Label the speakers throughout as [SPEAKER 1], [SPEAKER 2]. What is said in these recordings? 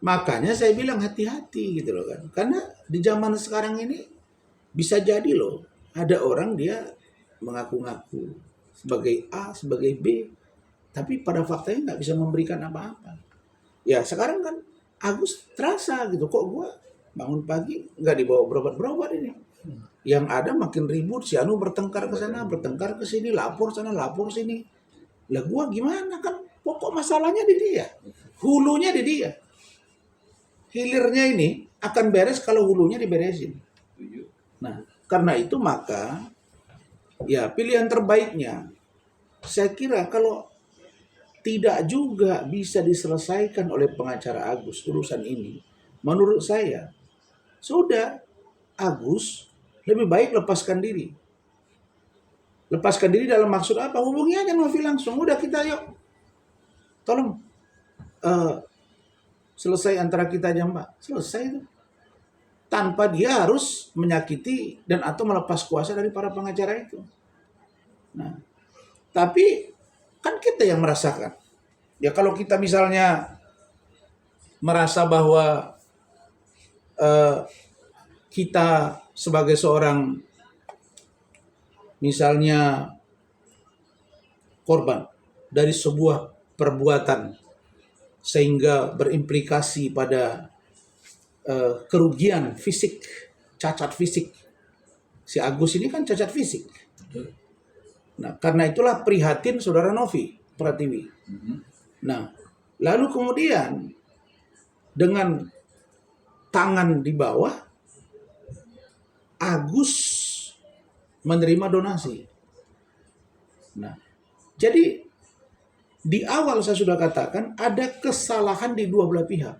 [SPEAKER 1] Makanya saya bilang hati-hati gitu loh kan. Karena di zaman sekarang ini bisa jadi loh ada orang dia mengaku-ngaku sebagai A, sebagai B, tapi pada faktanya nggak bisa memberikan apa-apa. Ya sekarang kan Agus terasa gitu, kok gua bangun pagi nggak dibawa berobat-berobat ini. Yang ada makin ribut, si Anu bertengkar ke sana, bertengkar ke sini, lapor sana, lapor sini. Lah gua gimana kan? Pokok masalahnya di dia, hulunya di dia. Hilirnya ini akan beres kalau hulunya diberesin. Nah, karena itu maka ya pilihan terbaiknya saya kira kalau tidak juga bisa diselesaikan oleh pengacara Agus urusan ini, menurut saya sudah Agus lebih baik lepaskan diri. Lepaskan diri dalam maksud apa? Hubungi aja Novi langsung. Udah kita yuk. Tolong selesai antara kita aja Mbak. Selesai itu. Tanpa dia harus menyakiti dan atau melepas kuasa dari para pengacara itu. Nah, tapi kan kita yang merasakan. Ya kalau kita misalnya merasa bahwa kita sebagai seorang misalnya korban dari sebuah perbuatan sehingga berimplikasi pada kerugian fisik, cacat fisik. Si Agus ini kan cacat fisik. Nah, karena itulah prihatin saudara Novi Pratiwi. Nah, lalu kemudian dengan tangan di bawah, Agus menerima donasi. Nah, jadi di awal saya sudah katakan ada kesalahan di dua belah pihak.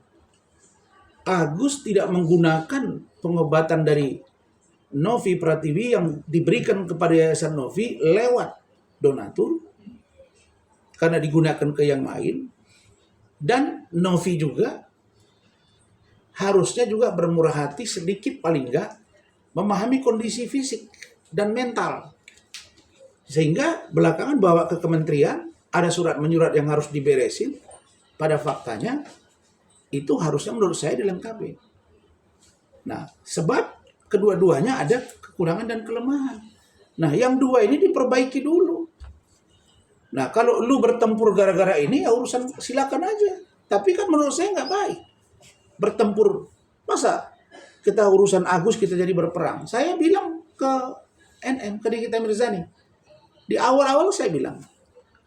[SPEAKER 1] Agus tidak menggunakan pengobatan dari Novi Pratiwi yang diberikan kepada Yayasan Novi lewat donatur karena digunakan ke yang lain, dan Novi juga harusnya juga bermurah hati sedikit paling enggak memahami kondisi fisik dan mental, sehingga belakangan bawa ke kementerian ada surat menyurat yang harus diberesin. Pada faktanya itu harusnya menurut saya dilengkapi. Nah, sebab kedua-duanya ada kekurangan dan kelemahan. Nah, yang dua ini diperbaiki dulu. Nah, kalau lu bertempur gara-gara ini ya urusan silakan aja. Tapi kan menurut saya nggak baik bertempur. Masa kita urusan Agus kita jadi berperang? Saya bilang ke NM, ke Nikita Mirzani. Di awal-awal saya bilang,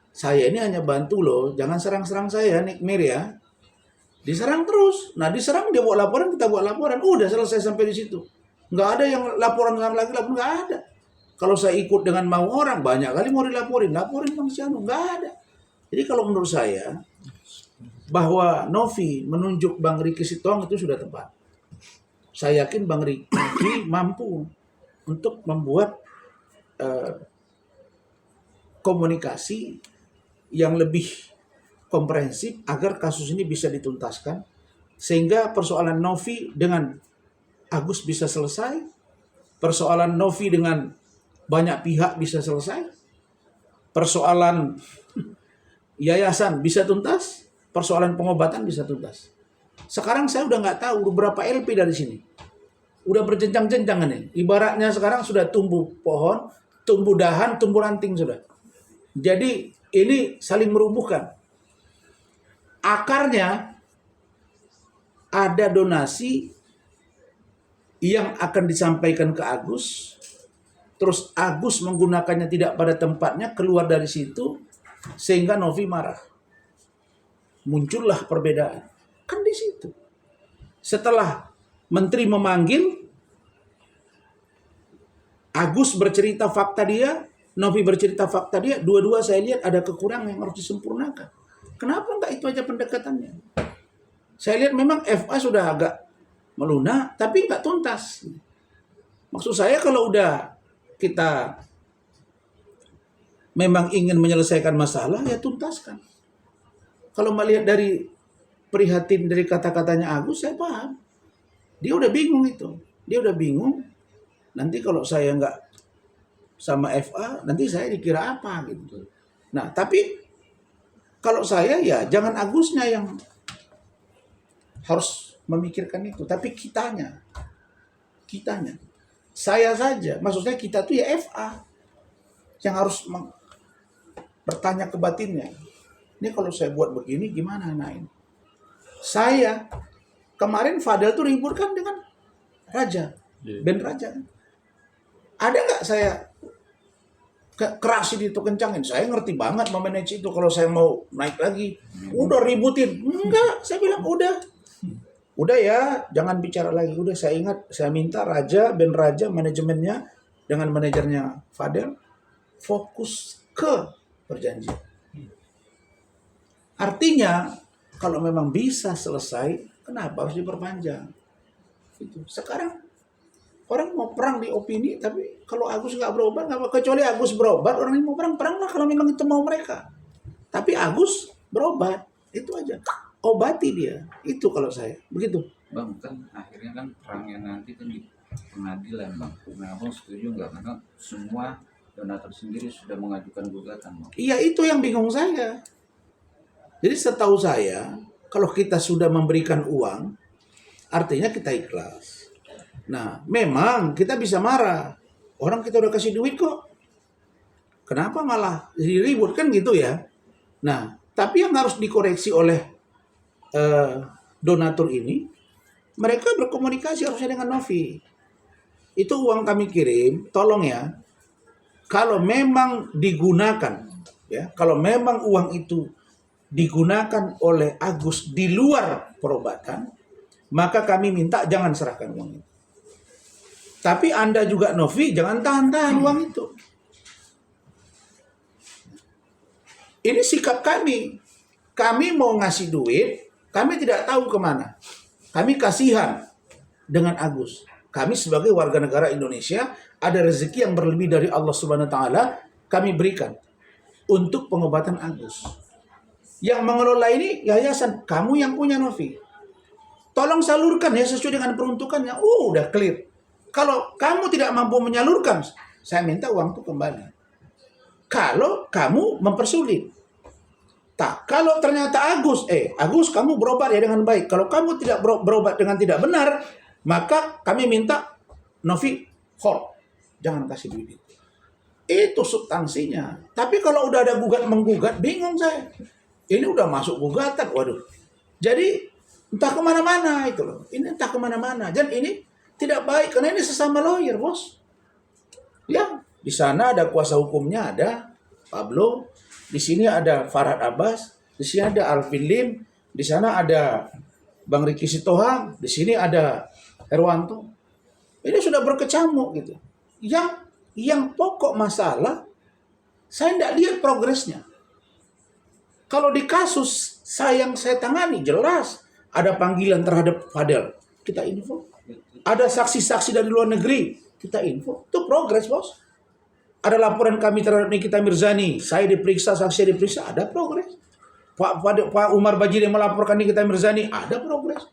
[SPEAKER 1] saya ini hanya bantu loh, jangan serang-serang saya, Nik Mir ya. Diserang terus. Nah, diserang dia buat laporan, kita buat laporan. Udah selesai sampai di situ. Nggak ada yang laporan lagi, nggak ada. Kalau saya ikut dengan mau orang, banyak kali mau dilaporin. Laporin Bang Sianu, nggak ada. Jadi kalau menurut saya, bahwa Novi menunjuk Bang Riki Sitohang itu sudah tepat. Saya yakin Bang Riki mampu untuk membuat komunikasi yang lebih komprehensif agar kasus ini bisa dituntaskan, sehingga persoalan Novi dengan Agus bisa selesai, persoalan Novi dengan banyak pihak bisa selesai, persoalan yayasan bisa tuntas, persoalan pengobatan bisa tuntas. Sekarang saya udah nggak tahu berapa LP dari sini, udah berjenjang-jenjang nih. Ibaratnya sekarang sudah tumbuh pohon, tumbuh dahan, tumbuh ranting sudah. Jadi ini saling merubuhkan. Akarnya ada donasi yang akan disampaikan ke Agus, terus Agus menggunakannya tidak pada tempatnya, keluar dari situ, sehingga Novi marah. Muncullah perbedaan. Kan di situ. Setelah menteri memanggil, Agus bercerita fakta dia, Novi bercerita fakta dia, dua-dua saya lihat ada kekurangan yang harus disempurnakan. Kenapa enggak itu aja pendekatannya? Saya lihat memang FA sudah agak melunak, tapi enggak tuntas. Maksud saya kalau udah kita memang ingin menyelesaikan masalah, ya tuntaskan. Kalau melihat dari prihatin dari kata-katanya Agus, saya paham. Dia udah bingung itu. Dia udah bingung. Nanti kalau saya enggak sama FA, nanti saya dikira apa gitu. Nah, tapi kalau saya ya jangan Agusnya yang harus memikirkan itu. Tapi kitanya, saya saja, maksudnya kita tuh ya FA yang harus bertanya ke batinnya. Ini kalau saya buat begini gimana Nain? Saya kemarin Fadel tuh ribut kan dengan Raja, band Raja. Ada nggak saya kerasin itu, kencangin? Saya ngerti banget memanage itu. Kalau saya mau naik lagi, udah ributin. Enggak, saya bilang udah ya, jangan bicara lagi. Udah, saya ingat, saya minta Raja, band Raja, manajemennya dengan manajernya Fadel fokus ke perjanjian. Artinya, kalau memang bisa selesai, kenapa harus diperpanjang? Itu. Sekarang orang mau perang di opini, tapi kalau Agus nggak berobat, nggak apa. Kecuali Agus berobat, orang yang mau perang lah kalau memang itu mau mereka. Tapi Agus berobat, itu aja. Obati dia, itu kalau saya. Begitu.
[SPEAKER 2] Bang, kan akhirnya kan perangnya nanti kan di pengadilan, Bang. Nah, Abang setuju nggak? Karena semua donatur sendiri sudah mengajukan gugatan, Bang.
[SPEAKER 1] Iya, itu yang bingung saya. Jadi setahu saya, kalau kita sudah memberikan uang, artinya kita ikhlas. Nah, memang kita bisa marah. Orang kita udah kasih duit kok. Kenapa malah jadi ribut kan gitu ya? Nah, tapi yang harus dikoreksi oleh donatur ini, mereka berkomunikasi harusnya dengan Novi. Itu uang kami kirim, tolong ya. Kalau memang digunakan, ya, kalau memang uang itu digunakan oleh Agus di luar perobatan, maka kami minta jangan serahkan uang itu. Tapi Anda juga Novi, jangan tahan-tahan uang itu. Ini sikap kami. Kami mau ngasih duit, kami tidak tahu kemana. Kami kasihan dengan Agus. Kami sebagai warga negara Indonesia, ada rezeki yang berlebih dari Allah Subhanahu wa Ta'ala, kami berikan untuk pengobatan Agus. Yang mengelola ini yayasan, kamu yang punya Novi. Tolong salurkan ya sesuai dengan peruntukannya. Udah clear. Kalau kamu tidak mampu menyalurkan, saya minta uang itu kembali. Kalau kamu mempersulit. Tak, kalau ternyata Agus kamu berobat ya dengan baik. Kalau kamu tidak berobat dengan tidak benar, maka kami minta Novi hold. Jangan kasih duit itu. Itu substansinya. Tapi kalau udah ada gugat-menggugat, bingung saya. Ini udah masuk gugatan, waduh. Jadi entah kemana-mana itu loh. Ini entah kemana-mana. Dan ini tidak baik karena ini sesama lawyer, bos. Ya, di sana ada kuasa hukumnya, ada Pablo. Di sini ada Farhad Abbas. Di sini ada Alvin Lim. Di sana ada Bang Riki Sitohang. Di sini ada Herwanto. Ini sudah berkecamuk gitu. Yang pokok masalah, saya tidak lihat progresnya. Kalau di kasus saya tangani, jelas ada panggilan terhadap Fadel, kita info. Ada saksi-saksi dari luar negeri, kita info. Itu progres, bos. Ada laporan kami terhadap Nikita Mirzani, saya diperiksa, saksi diperiksa, ada progres. Pak Umar Bajiri melaporkan Nikita Mirzani, ada progres.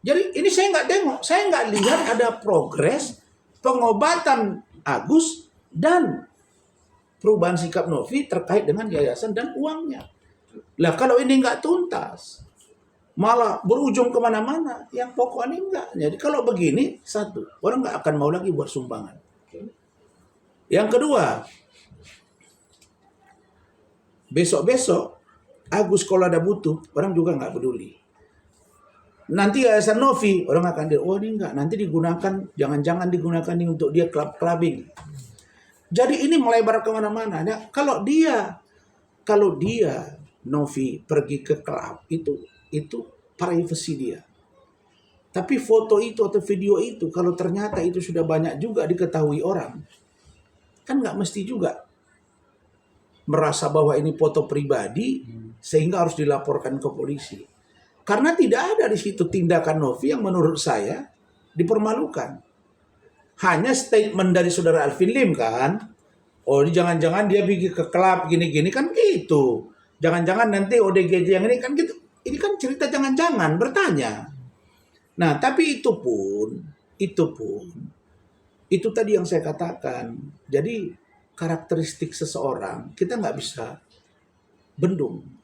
[SPEAKER 1] Jadi ini saya nggak tengok, saya nggak lihat ada progres pengobatan Agus dan perubahan sikap Novi terkait dengan yayasan dan uangnya. Lah kalau ini nggak tuntas, malah berujung kemana-mana, yang pokoknya enggak. Jadi kalau begini, satu, orang nggak akan mau lagi buat sumbangan. Yang kedua, besok-besok, Agus kalau ada butuh, orang juga nggak peduli. Nanti yayasan Novi, orang akan dia, oh ini enggak, nanti digunakan, jangan-jangan digunakan ini untuk dia clubbing. Jadi ini melebar kemana-mana. Nah, kalau dia Novi pergi ke klub itu privasi dia. Tapi foto itu atau video itu kalau ternyata itu sudah banyak juga diketahui orang, kan nggak mesti juga merasa bahwa ini foto pribadi sehingga harus dilaporkan ke polisi. Karena tidak ada di situ tindakan Novi yang menurut saya dipermalukan. Hanya statement dari saudara Alvin Lim kan, oh ini jangan-jangan dia pergi ke klub gini-gini kan gitu. Jangan-jangan nanti ODGJ yang ini kan gitu. Ini kan cerita jangan-jangan bertanya. Nah, tapi itu pun itu tadi yang saya katakan. Jadi karakteristik seseorang kita nggak bisa bendung.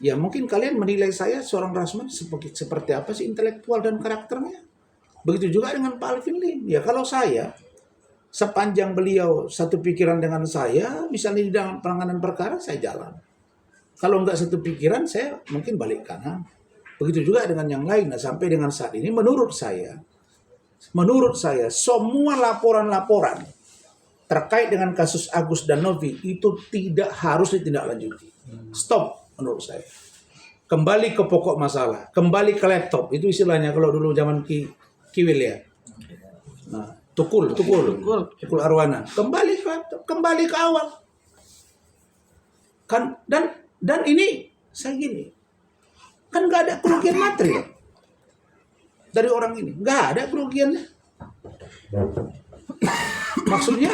[SPEAKER 1] Ya mungkin kalian menilai saya seorang Rasman seperti apa sih intelektual dan karakternya. Begitu juga dengan Pak Alvin Lim. Ya kalau saya, sepanjang beliau satu pikiran dengan saya, misalnya di dalam penanganan perkara, saya jalan. Kalau nggak satu pikiran, saya mungkin balik kanan. Begitu juga dengan yang lain. Nah, sampai dengan saat ini, menurut saya, semua laporan-laporan terkait dengan kasus Agus dan Novi itu tidak harus ditindaklanjuti. Stop menurut saya. Kembali ke pokok masalah, kembali ke laptop. Itu istilahnya kalau dulu zaman Kiwil ya. Nah, tukul arwana. Kembali ke laptop, kembali ke awal. Kan dan ini saya gini. Kan nggak ada kerugian materi dari orang ini, nggak ada kerugiannya. Maksudnya,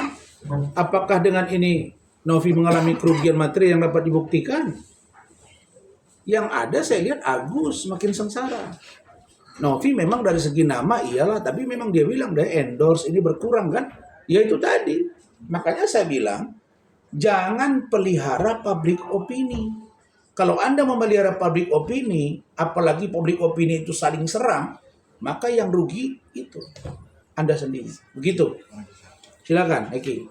[SPEAKER 1] apakah dengan ini Novi mengalami kerugian materi yang dapat dibuktikan? Yang ada saya lihat Agus makin sengsara. Novi memang dari segi nama iyalah, tapi memang dia bilang dia endorse ini berkurang kan? Ya itu tadi. Makanya saya bilang jangan pelihara public opini. Kalau Anda memelihara public opini, apalagi public opini itu saling serang, maka yang rugi itu Anda sendiri. Begitu. Silakan, Eki.